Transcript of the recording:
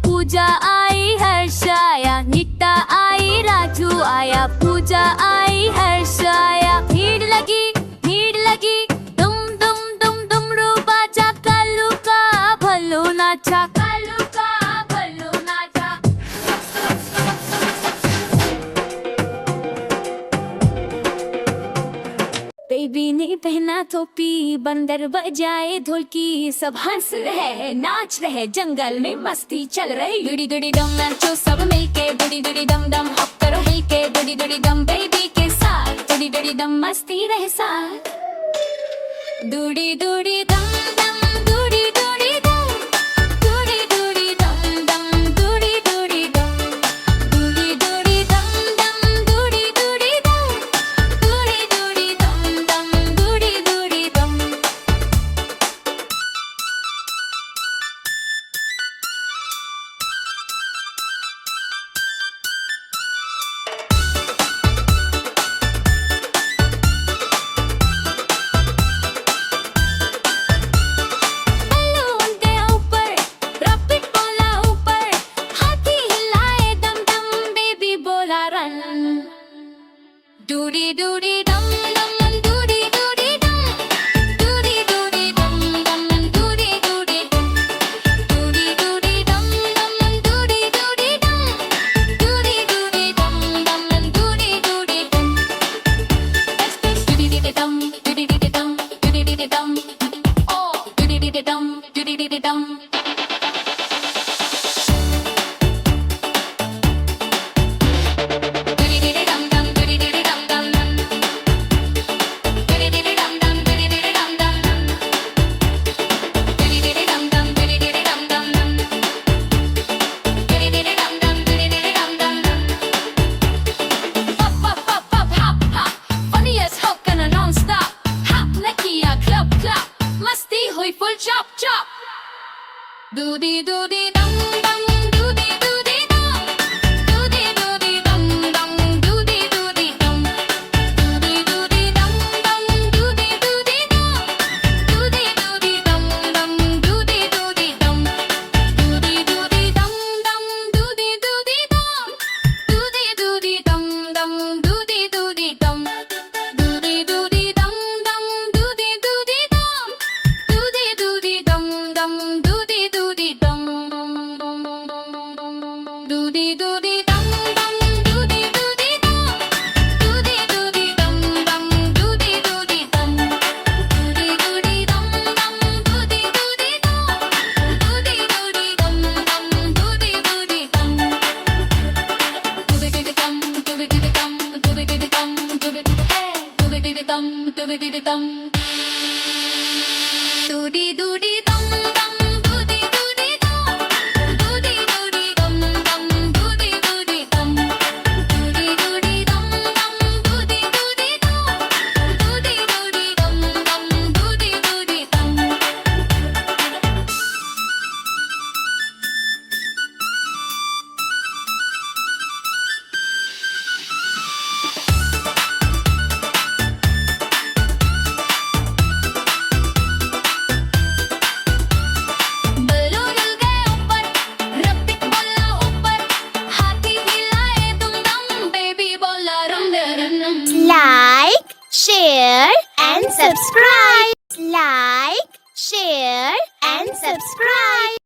पूजा आई, हर्ष आया, नित्ता आई, राजू आया, पूजा आई, हर्ष आया। भीड़ लगी, दुम दुम दुम डमरू बाजा, कालू का भल्लू नाचा, कालू का भल्लू नाचा। बेबी ने पहना टोपी, बंदर बजाए ढोलकी, सब हंस रहे नाच रहे, जंगल में मस्ती चल रही। दुड़ी दुड़ी डम नाचो सब मिलके, दुड़ी दुड़ी डम डम हप करो हिलके, दुड़ी दुड़ी डम बेबी के साथ, दुड़ी दुड़ी डम मस्ती रहे साथ। दुड़ी दुड़ी डम डम, दुड़ी दुड़ी डम, दुड़ी दुड़ी डम डम, दुड़ी दुड़ी डम, दुड़ी दुड़ी डम डम, दुड़ी दुड़ी डम, दुड़ी दुड़ी डम डम, दुड़ी दुड़ी डम। Doody doody dum dum, doody doody dum, doody doody dum dum, doody doody dum, doody doody dum dum, doody doody dum, doody doody dum dum, doody doody dum. Doody doody dum, doody doody dum, doody doody dum, oh, doody doody dum, doody doody dum. Full chop chop. Doody doody dum dum, doody doody dum, doody doody dum dum, doody doody dum, doody doody dum dum, doody doody dum, doody doody dum dum, doody doody dum, doody doody dum dum, doody doody dum, doody doody dum dum, doody doody dum, doody doody dum dum, doody doody dum. Doody doody dum dum, doody doody dum, doody doody dum dum, doody doody dum, doody doody dum dum, doody doody dum, doody doody dum dum, doody doody dum, doody doody dum dum, doody doody dum, doody doody dum, doody doody dum, doody doody dum, doody hey, doody doody dum, doody doody dum. Doody doody dum dum, doody doody dum, doody doody dum dum, doody doody dum, doody doody dum dum, doody doody dum, doody doody dum dum, doody doody dum. Like, share and subscribe. Like, share and subscribe.